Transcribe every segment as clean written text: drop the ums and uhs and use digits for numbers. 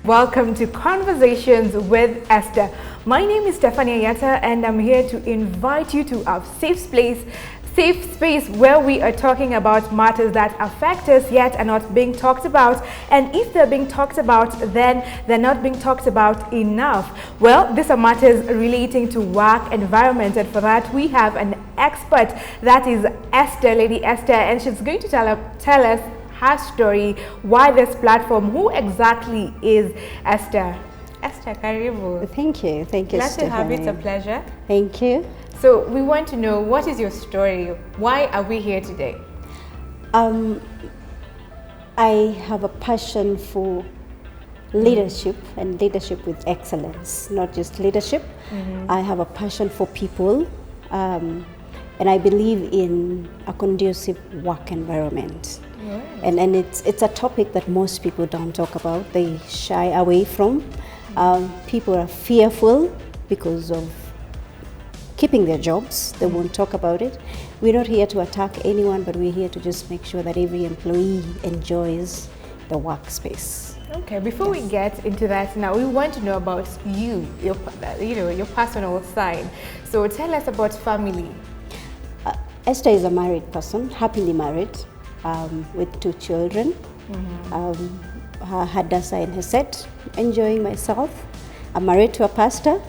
Welcome to Conversations with Esther. My name is Stephanie Ayata and I'm here to invite you to our safe space where we are talking about matters that affect us yet are not being talked about, and if they're being talked about, then they're not being talked about enough. Well, these are matters relating to work environment, and for that we have an expert, that is Esther, Lady Esther, and she's going to tell us her story, why this platform, who exactly is Esther. Esther, karibu. Thank you, Glad to have you, it's a pleasure. Thank you. So we want to know, what is your story? Why are we here today? I have a passion for leadership and leadership with excellence, not just leadership. I have a passion for people, and I believe in a conducive work environment. Yes. And it's a topic that most people don't talk about. They shy away from. People are fearful because of keeping their jobs. They won't talk about it. We're not here to attack anyone, but we're here to just make sure that every employee enjoys the workspace. Okay, before we get into that now, we want to know about you, your personal side. So tell us about family. Esther is a married person, happily married, with 2 children. Hadassah and Hesed, enjoying myself. I'm married to a pastor.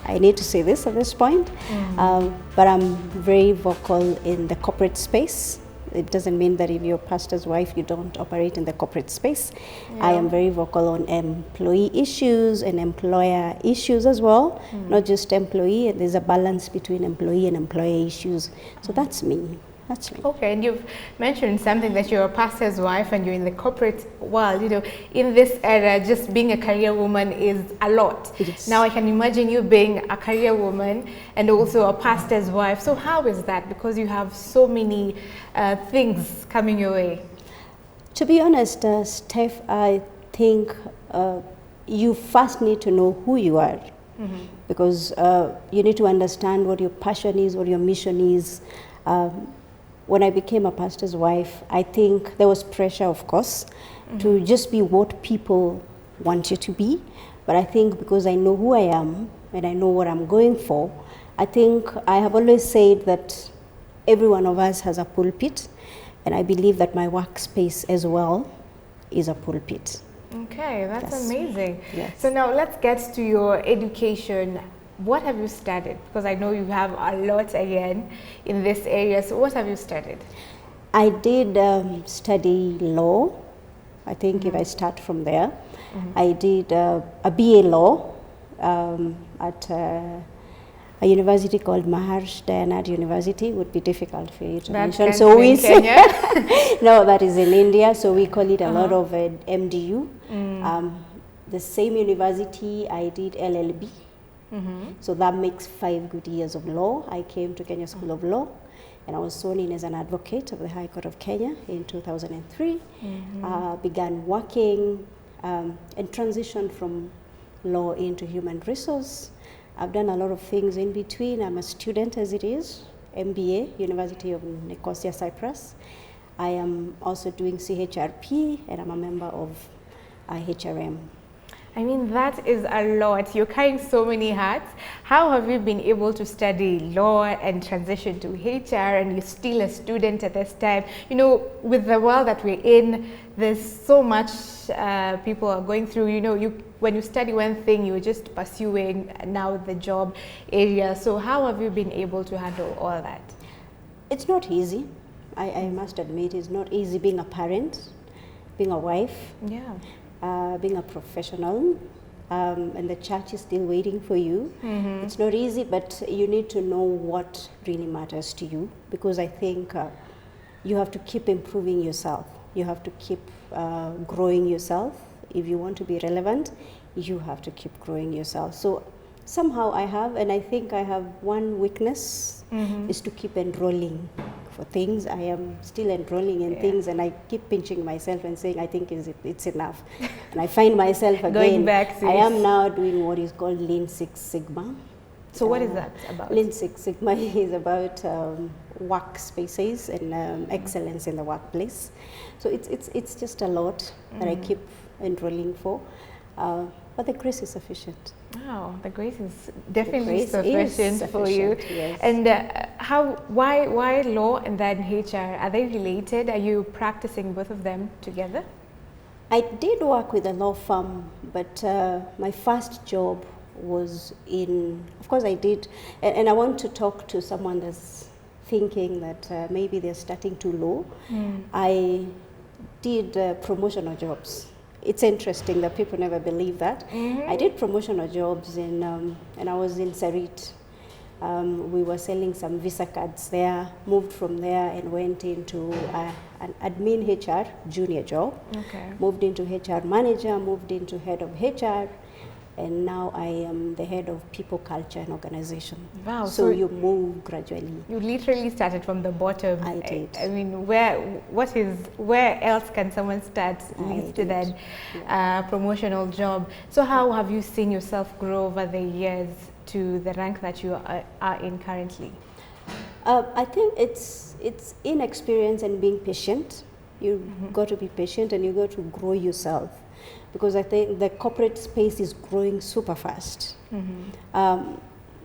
I need to say this at this point, but I'm very vocal in the corporate space. It doesn't mean that if you're a pastor's wife, you don't operate in the corporate space. Yeah. I am very vocal on employee issues and employer issues as well, not just employee. There's a balance between employee and employer issues. So that's me. That's me. Okay, and you've mentioned something that you're a pastor's wife and you're in the corporate world. You know, in this era, just being a career woman is a lot. Yes. Now I can imagine you being a career woman and also a pastor's wife. So how is that? Because you have so many things coming your way. To be honest, Steph, I think you first need to know who you are. Because you need to understand what your passion is, what your mission is. When I became a pastor's wife, I think there was pressure, of course, to just be what people want you to be. But I think because I know who I am and I know what I'm going for, I think I have always said that every one of us has a pulpit, and I believe that my workspace as well is a pulpit. Okay, that's Yes. amazing. Yes. So now let's get to your education. What have you studied? Because I know you have a lot again in this area. So what have you studied? I did study law. I think if I start from there, I did a BA law at a university called Maharsh Dayanand University. Would be difficult for you to mention. So we Kenya? No, that is in India. So we call it a lot of MDU. The same university I did LLB. So that makes 5 good years of law. I came to Kenya School of Law, and I was sworn in as an advocate of the High Court of Kenya in 2003. Began working and transitioned from law into human resource. I've done a lot of things in between. I'm a student as it is, MBA, University of Nicosia, Cyprus. I am also doing CHRP, and I'm a member of HRM. I mean, that is a lot. You're carrying so many hats. How have you been able to study law and transition to HR, and you're still a student at this time? You know, with the world that we're in, there's so much people are going through. You know, when you study one thing, you're just pursuing now the job area. So how have you been able to handle all that? It's not easy. I must admit, it's not easy being a parent, being a wife. Yeah. Being a professional, and the church is still waiting for you. It's not easy, but you need to know what really matters to you, because I think you have to keep improving yourself. You have to keep growing yourself. If you want to be relevant, you have to keep growing yourself. So somehow I have, and I think I have one weakness, is to keep enrolling for things. I am still enrolling in things, and I keep pinching myself and saying, I think it's enough. And I find myself again, going back to I am now doing what is called Lean Six Sigma. So what is that about? Lean Six Sigma is about workspaces and excellence in the workplace. So it's just a lot that I keep enrolling for. But the grace is sufficient. Wow, the grace is definitely grace is sufficient for you. yes. And why law and then HR? Are they related? Are you practicing both of them together? I did work with a law firm, but my first job was of course I did, and I want to talk to someone that's thinking that maybe they're starting too low. I did promotional jobs. It's interesting that people never believe that. I did promotional jobs and I was in Sarit. We were selling some Visa cards there, moved from there and went into an admin HR junior job. Okay. Moved into HR manager, moved into head of HR, and now I am the head of people, culture and organization. Wow. So you move gradually. You literally started from the bottom. I did. I mean, where else can someone start leads to that promotional job? So how have you seen yourself grow over the years to the rank that you are in currently? I think it's inexperience and being patient. You got to be patient and you got to grow yourself, because I think the corporate space is growing super fast.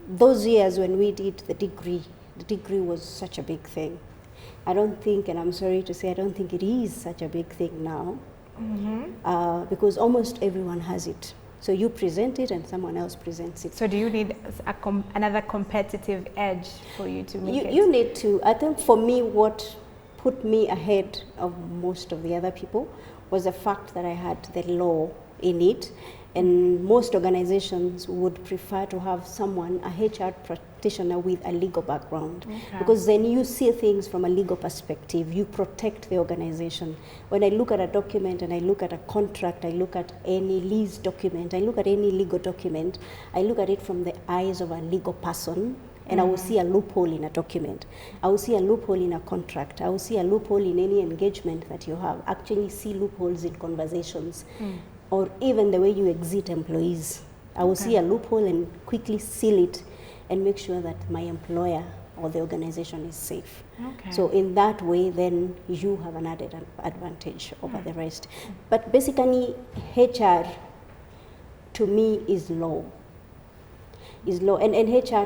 Those years when we did the degree was such a big thing. I don't think, and I'm sorry to say, I don't think it is such a big thing now, because almost everyone has it. So you present it and someone else presents it. So do you need another competitive edge for you to make it? You need to. I think for me, what put me ahead of most of the other people was the fact that I had the law in it, and most organizations would prefer to have someone, a HR practitioner with a legal background, because then you see things from a legal perspective, you protect the organization. When I look at a document and I look at a contract, I look at any lease document, I look at any legal document, I look at it from the eyes of a legal person, and I will see a loophole in a document. I will see a loophole in a contract. I will see a loophole in any engagement that you have. Actually see loopholes in conversations, or even the way you exit employees. I will see a loophole and quickly seal it and make sure that my employer or the organization is safe. So in that way, then you have an added advantage over the rest. But basically, HR to me is law. And HR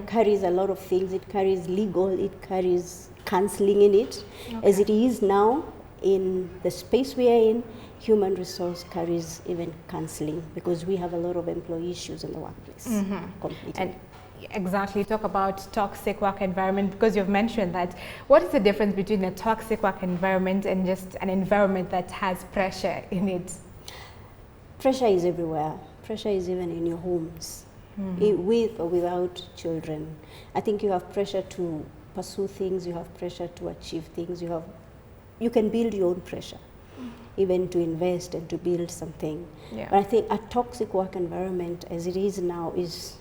carries a lot of things. It carries legal, it carries counseling in it. As it is now in the space we are in, human resource carries even counseling, because we have a lot of employee issues in the workplace. Completely. And exactly, talk about toxic work environment, because you've mentioned that. What is the difference between a toxic work environment and just an environment that has pressure in it? Pressure is everywhere. Pressure is even in your homes. With or without children. I think you have pressure to pursue things, you have pressure to achieve things, you can build your own pressure, even to invest and to build something. But I think a toxic work environment as it is now is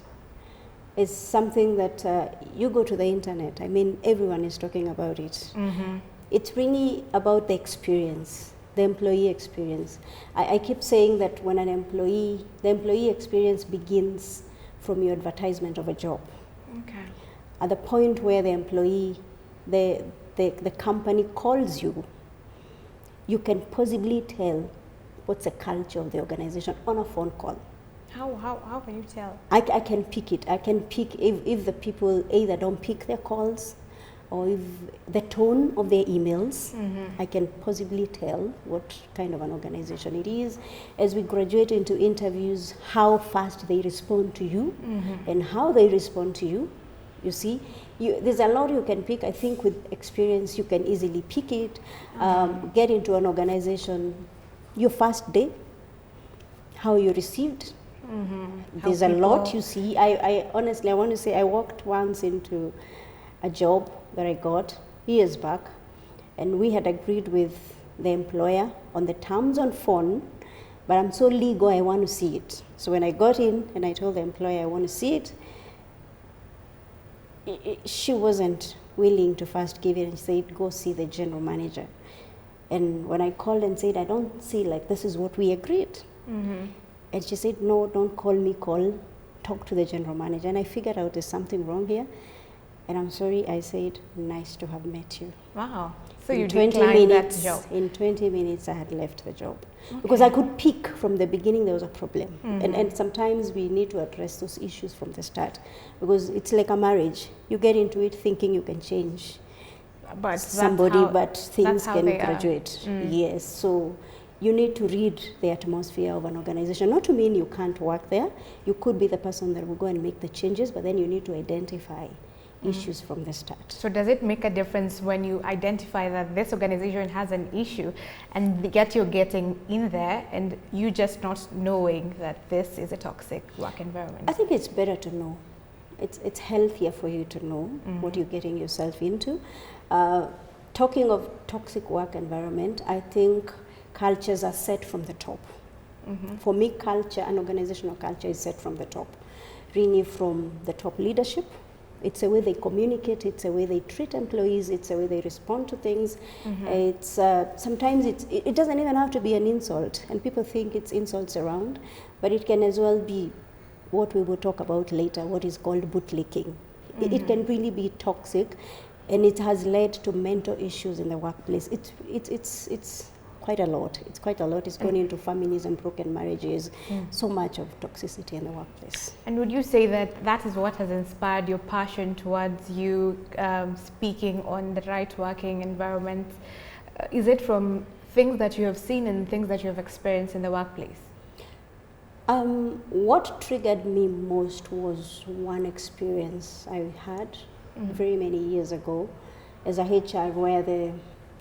something that you go to the internet, I mean, everyone is talking about it. It's really about the experience, the employee experience. I keep saying that when the employee experience begins from your advertisement of a job. At the point where the employee, the company calls you, you can possibly tell what's the culture of the organization on a phone call. How can you tell? I can pick it. I can pick if the people either don't pick their calls, or if the tone of their emails, I can possibly tell what kind of an organization it is. As we graduate into interviews, how fast they respond to you and how they respond to you. You see, there's a lot you can pick. I think with experience, you can easily pick it. Get into an organization, your first day, how you received. There's a lot you see. I honestly, I want to say I walked once into a job that I got years back, and we had agreed with the employer on the terms on phone, but I'm so legal, I want to see it. So when I got in and I told the employer I want to see it, she wasn't willing to first give it, and she said, go see the general manager. And when I called and said, I don't see, like, this is what we agreed. And she said, no, don't call me, talk to the general manager. And I figured out there's something wrong here. And I'm sorry, I said, nice to have met you. Wow. So In you 20 declined minutes, that job. in 20 minutes, I had left the job. Because I could pick from the beginning there was a problem. And sometimes we need to address those issues from the start. Because it's like a marriage. You get into it thinking you can change But somebody, but things how can they are. graduate. Yes, so you need to read the atmosphere of an organization. Not to mean you can't work there. You could be the person that will go and make the changes, but then you need to identify issues from the start. So does it make a difference when you identify that this organization has an issue and yet you're getting in there and you just not knowing that this is a toxic work environment? I think it's better to know. It's healthier for you to know what you're getting yourself into. Talking of toxic work environment, I think cultures are set from the top. For me, culture, an organizational culture is set from the top. Really from the top leadership. It's the way they communicate, it's the way they treat employees, it's the way they respond to things. It's sometimes it doesn't even have to be an insult, and people think it's insults around, but it can as well be what we will talk about later, what is called bootlicking. It can really be toxic, and it has led to mental issues in the workplace. It's quite a lot. It's quite a lot. It's gone into feminism, broken marriages, so much of toxicity in the workplace. And would you say that that is what has inspired your passion towards you speaking on the right working environment? Is it from things that you have seen and things that you have experienced in the workplace? What triggered me most was one experience I had very many years ago as a HR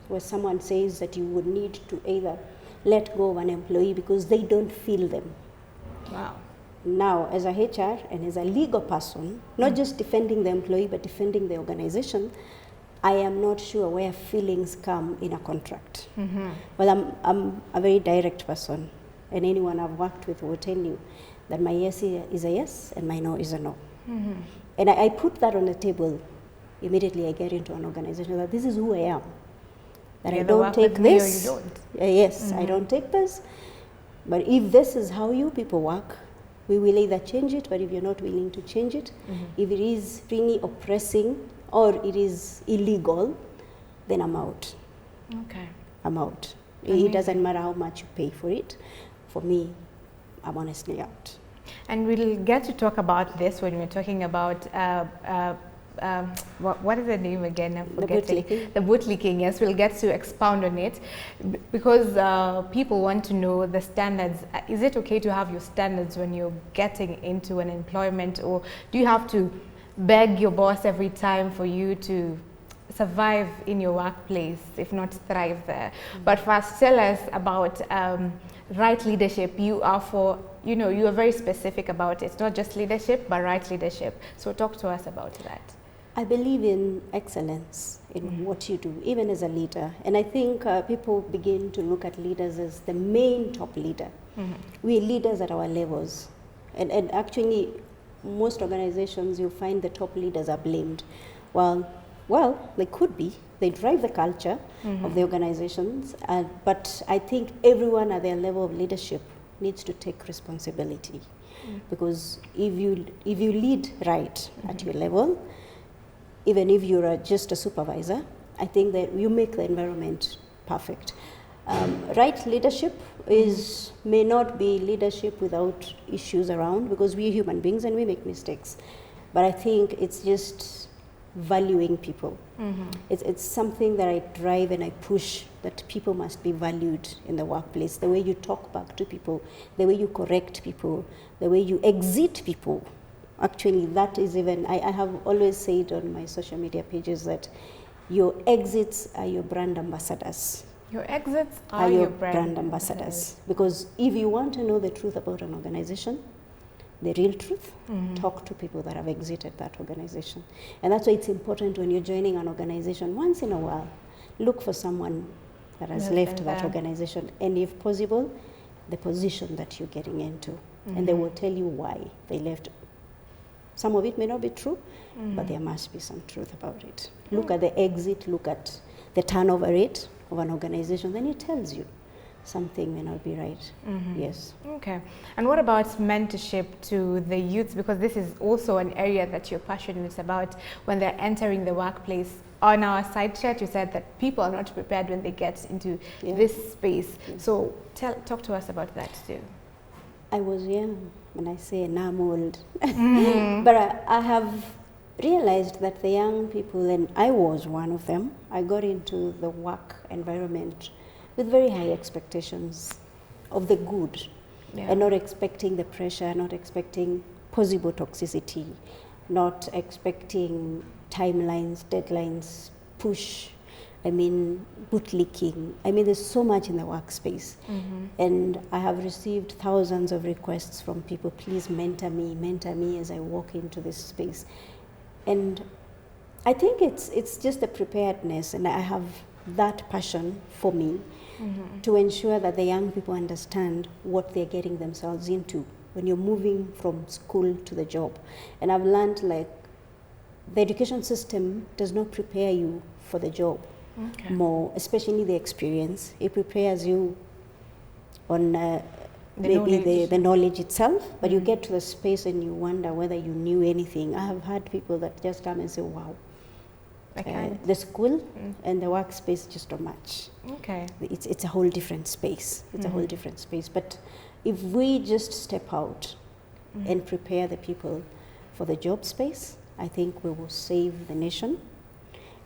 where someone says that you would need to either let go of an employee because they don't feel them. Wow. Now, as a HR and as a legal person, not just defending the employee but defending the organization, I am not sure where feelings come in a contract. But I'm a very direct person, and anyone I've worked with will tell you that my yes is a yes and my no is a no. And I put that on the table immediately I get into an organization, that this is who I am. That I don't take this. Or you don't. Yes, I don't take this. But if this is how you people work, we will either change it, but if you're not willing to change it, if it is really oppressing or it is illegal, then I'm out. Okay. I'm out. Amazing. It doesn't matter how much you pay for it. For me, I'm honestly out. And we'll get to talk about this when we're talking about what is the name again? I'm forgetting. The bootlicking, yes. We'll get to expound on it because people want to know the standards. Is it okay to have your standards when you're getting into an employment, or do you have to beg your boss every time for you to survive in your workplace, if not thrive there? But first, tell us about right leadership. You are you are very specific about it. It's not just leadership, but right leadership. So talk to us about that. I believe in excellence in what you do, even as a leader. And I think people begin to look at leaders as the main top leader. We're leaders at our levels. And actually, most organizations, you'll find the top leaders are blamed. Well, they could be. They drive the culture of the organizations. But I think everyone at their level of leadership needs to take responsibility. Because if you lead right at your level, even if you're just a supervisor, I think that you make the environment perfect. Right leadership may not be leadership without issues around, because we're human beings and we make mistakes. But I think it's just valuing people. It's something that I drive and I push, that people must be valued in the workplace. The way you talk back to people, the way you correct people, the way you exit people. Actually, that is even, I have always said on my social media pages that your exits are your brand ambassadors. Your exits are your brand ambassadors. Because if you want to know the truth about an organization, the real truth, talk to people that have exited that organization. And that's why it's important when you're joining an organization, once in a while, look for someone that has left that organization, and if possible, the position that you're getting into. And they will tell you why they left. Some of it may not be true, but there must be some truth about it. Look at the exit, look at the turnover rate of an organization, then it tells you. something may not be right. Yes. Okay. And what about mentorship to the youths? Because this is also an area that you're passionate about when they're entering the workplace. On our side chat, you said that people are not prepared when they get into this space. Yes. So talk to us about that too. I was young when I say now I'm old. But I have realized that the young people, and I was one of them, I got into the work environment with very high expectations of the good, and not expecting the pressure, not expecting possible toxicity, not expecting timelines, deadlines, push, bootlicking. There's so much in the workspace. And I have received thousands of requests from people, please mentor me as I walk into this space. And I think it's just the preparedness, and I have that passion for me to ensure that the young people understand what they're getting themselves into when you're moving from school to the job. And I've learned, like, the education system does not prepare you for the job more, especially the experience. It prepares you on the knowledge itself, but you get to the space and you wonder whether you knew anything. I have had people that just come and say, wow, the school and the workspace just don't match. Okay. It's a whole different space. It's a whole different space. But if we just step out and prepare the people for the job space, I think we will save the nation,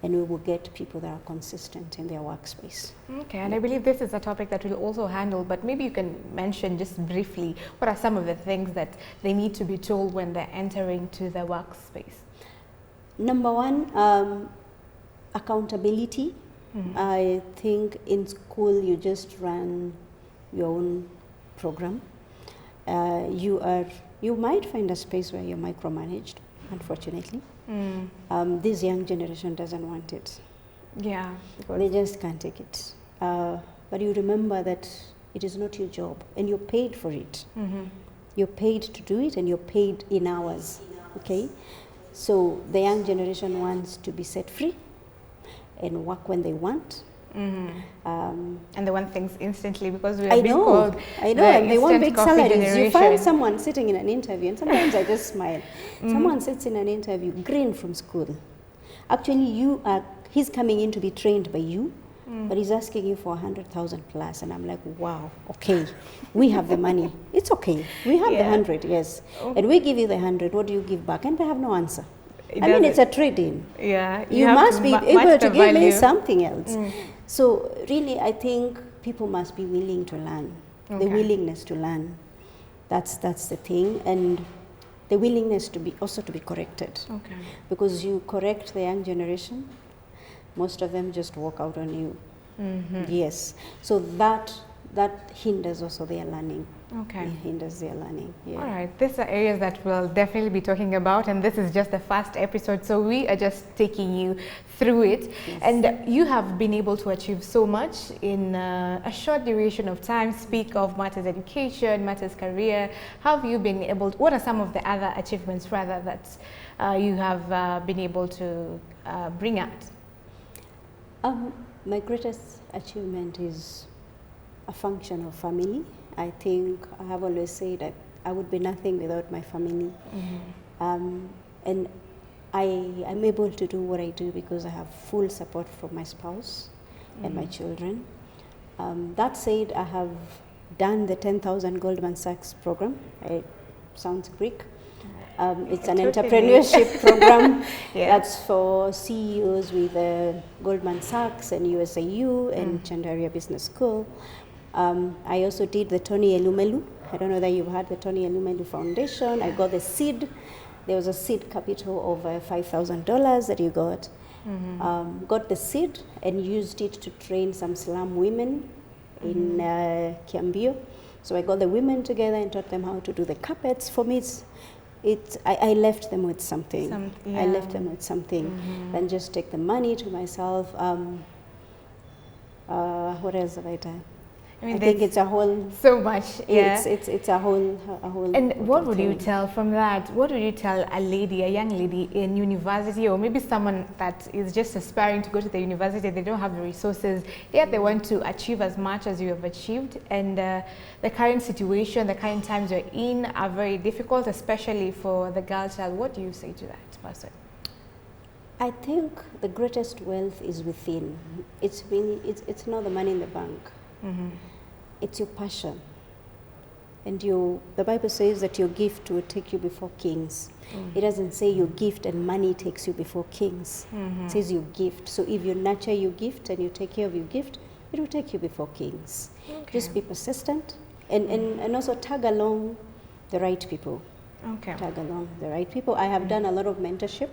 and we will get people that are consistent in their workspace. Okay, and I believe this is a topic that we'll also handle, but maybe you can mention just briefly, what are some of the things that they need to be told when they're entering to the workspace? Number one, accountability. I think in school you just run your own program. You might find a space where you're micromanaged, unfortunately. This young generation doesn't want it. Yeah. They just can't take it. But you remember that it is not your job, and you're paid for it. You're paid to do it, and you're paid in hours. Okay? So the young generation wants to be set free and work when they want. And they want things instantly, because we are being called I know, and they want big salaries. Generation. You find someone sitting in an interview, and sometimes I just smile. Someone sits in an interview, green from school. Actually, he's coming in to be trained by you, but he's asking you for 100,000 plus, and I'm like, wow, okay, we have the money. It's okay, we have the 100, yes, and we give you the 100. What do you give back? And they have no answer. It's a trade-in. Yeah, you must be able to give me something else. So really, I think people must be willing to learn. The willingness to learn. That's the thing, and the willingness to be corrected. Okay. Because you correct the young generation, most of them just walk out on you. Yes. So that hinders also their learning. Okay. It hinders their learning. Yeah. All right. These are areas that we'll definitely be talking about, and this is just the first episode, so we are just taking you through it. Yes. And you have been able to achieve so much in a short duration of time. Speak of Matters education, Matters career. How have you been able to, what are some of the other achievements rather that you have been able to bring out? My greatest achievement is a function of family. I think I have always said that I would be nothing without my family. And I'm able to do what I do because I have full support from my spouse and my children. That said, I have done the 10,000 Goldman Sachs program. It sounds Greek. It's an entrepreneurship program that's for CEOs with Goldman Sachs and USAU and Chandaria Business School. I also did the Tony Elumelu. I don't know whether you've heard the Tony Elumelu Foundation. I got the seed. There was a seed capital of $5,000 that you got. Got the seed and used it to train some slum women in Kiambio. So I got the women together and taught them how to do the carpets. For me, I left them with something. I left them with something. Then just take the money to myself. What else have I done? I think it's a whole so much. Yeah, it's a whole. And what would you tell from that? What would you tell a young lady in university, or maybe someone that is just aspiring to go to the university? They don't have the resources, yet they want to achieve as much as you have achieved. And the current situation, the current times you're in are very difficult, especially for the girl child. What do you say to that person? I think the greatest wealth is within. It's it's not the money in the bank. Mm-hmm. It's your passion. And the Bible says that your gift will take you before kings. Mm-hmm. It doesn't say your gift and money takes you before kings. Mm-hmm. It says your gift. So if you nurture your gift and you take care of your gift, it will take you before kings. Okay. Just be persistent and also tag along the right people. Okay. Tag along the right people. I have done a lot of mentorship.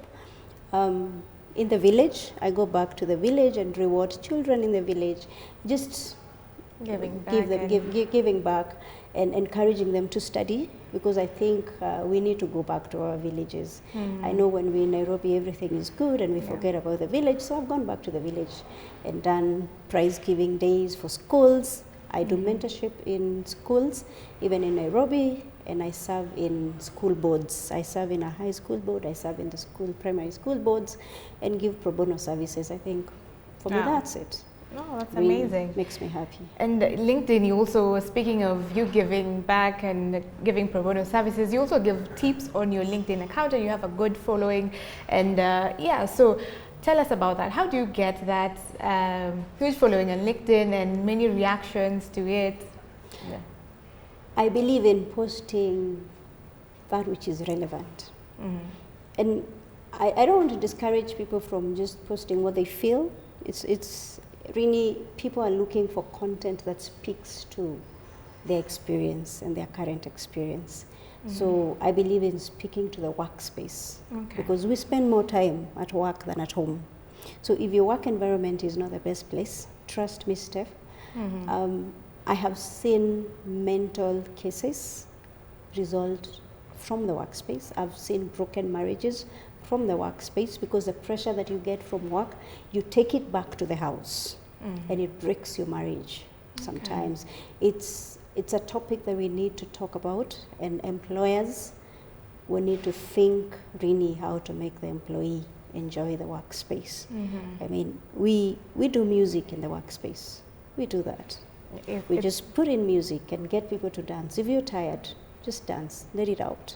In the village, I go back to the village and reward children in the village, just giving back and encouraging them to study, because I think we need to go back to our villages. I know when we're in Nairobi, everything is good and we forget about the village, so I've gone back to the village and done prize giving days for schools. I do mentorship in schools, even in Nairobi, and I serve in school boards. I serve in a high school board, I serve in the primary school boards, and give pro bono services. I think for me that's it. Oh, that's amazing. Makes me happy. And LinkedIn, you also, speaking of you giving back and giving pro bono services, you also give tips on your LinkedIn account, and you have a good following. And so tell us about that. How do you get that huge following on LinkedIn and many reactions to it? Yeah. I believe in posting that which is relevant. Mm-hmm. And I don't want to discourage people from just posting what they feel. It's really, people are looking for content that speaks to their experience and their current experience. Mm-hmm. So I believe in speaking to the workspace, because we spend more time at work than at home. So if your work environment is not the best place, trust me, Steph, I have seen mental cases resolved from the workspace. I've seen broken marriages from the workspace, because the pressure that you get from work, you take it back to the house, and it breaks your marriage. Sometimes it's a topic that we need to talk about, and employers will need to think really how to make the employee enjoy the workspace. I mean, we do music in the workspace. We do that. We just put in music and get people to dance. If you're tired, just dance, let it out.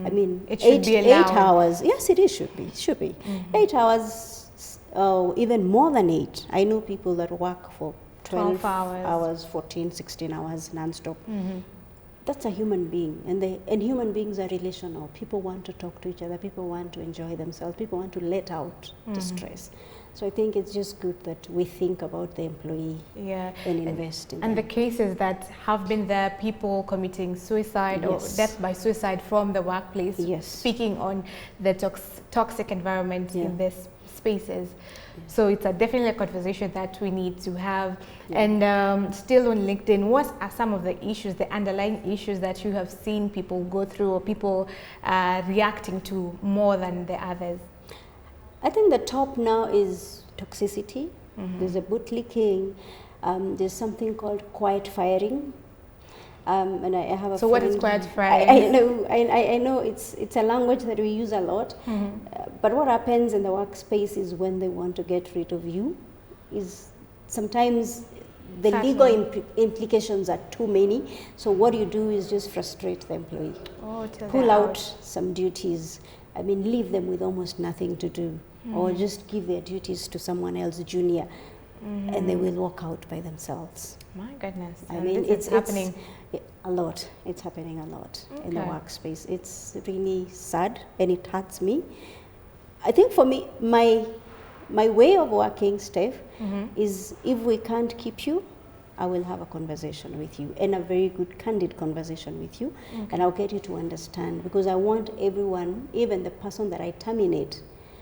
I mean, it should be allowed. 8 hours. Yes, it is. Should be. 8 hours, even more than 8. I know people that work for 12 hours, 14, 16 hours non-stop. That's a human being, and human beings are relational. People want to talk to each other. People want to enjoy themselves. People want to let out the stress. So I think it's just good that we think about the employee and invest in them. And the cases that have been there, people committing suicide or death by suicide from the workplace, speaking on the toxic environment in these spaces. So it's definitely a conversation that we need to have. And still on LinkedIn, what are some of the issues, the underlying issues that you have seen people go through, or people reacting to more than the others? I think the top now is toxicity. There's a bootlicking. There's something called quiet firing. And I have a So what is quiet firing? I know it's a language that we use a lot. But what happens in the workspace is, when they want to get rid of you, is sometimes the legal implications are too many. So what you do is just frustrate the employee. Pull out some duties. I mean, leave them with almost nothing to do, or just give their duties to someone else junior, and they will walk out by themselves. My goodness. I mean, it's happening a lot. It's happening a lot in the workspace. It's really sad, and it hurts me. I think for me, my way of working, Steph, is, if we can't keep you, I will have a conversation with you, and a very good, candid conversation with you, and I'll get you to understand, because I want everyone, even the person that I terminate,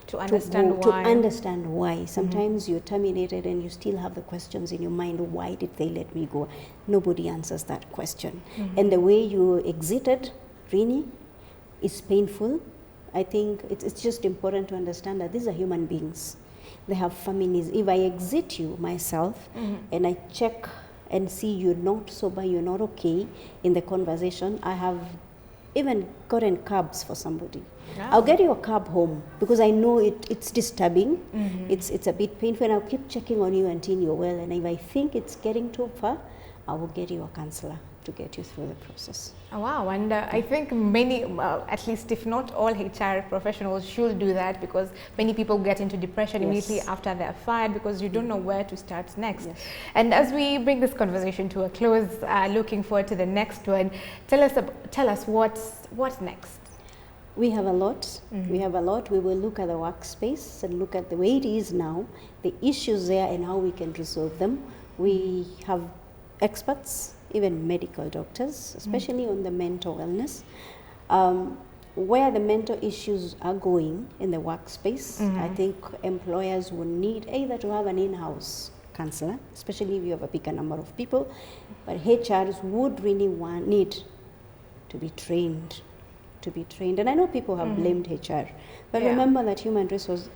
to understand why. Sometimes you're terminated and you still have the questions in your mind, why did they let me go? Nobody answers that question. And the way you exited, really, is painful. I think it's just important to understand that these are human beings. They have families. If I exit you myself, and I check and see you're not sober, you're not okay in the conversation. I have even gotten cabs for somebody. Wow. I'll get you a cab home because I know it's disturbing. It's a bit painful, and I'll keep checking on you until you're well. And if I think it's getting too far, I will get you a counselor to get you through the process. Oh, wow, and I think many, at least if not all HR professionals should do that, because many people get into depression immediately after they're fired because you don't know where to start next. Yes. And as we bring this conversation to a close, looking forward to the next one, tell us what's next. We have a lot. We have a lot. We will look at the workspace and look at the way it is now, the issues there and how we can resolve them. We have experts, even medical doctors, especially on the mental wellness. Where the mental issues are going in the workspace, I think employers will need either to have an in-house counselor, especially if you have a bigger number of people, but HRs would really need to be trained. And I know people have blamed HR, but remember that human resource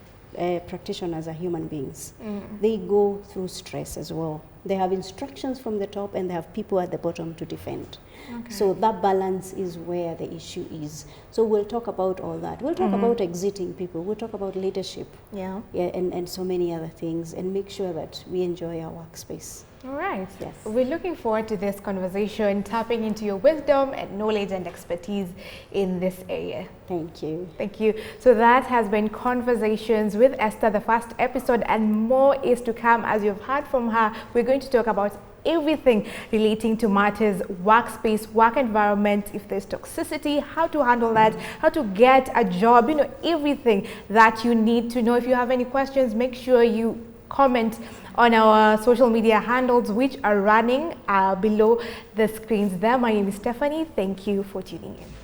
practitioners are human beings. They go through stress as well. They have instructions from the top and they have people at the bottom to defend. Okay. So that balance is where the issue is. So we'll talk about all that. We'll talk about exiting people. We'll talk about leadership. And so many other things, and make sure that we enjoy our workspace. All right. Yes. We're looking forward to this conversation, tapping into your wisdom and knowledge and expertise in this area. Thank you. Thank you. So that has been Conversations with Esther, the first episode, and more is to come. As you've heard from her, we're going to talk about everything relating to matters, workspace, work environment, if there's toxicity, how to handle that, how to get a job, everything that you need to know. If you have any questions, make sure you comment on our social media handles, which are running below the screens there. My name is Stephanie. Thank you for tuning in.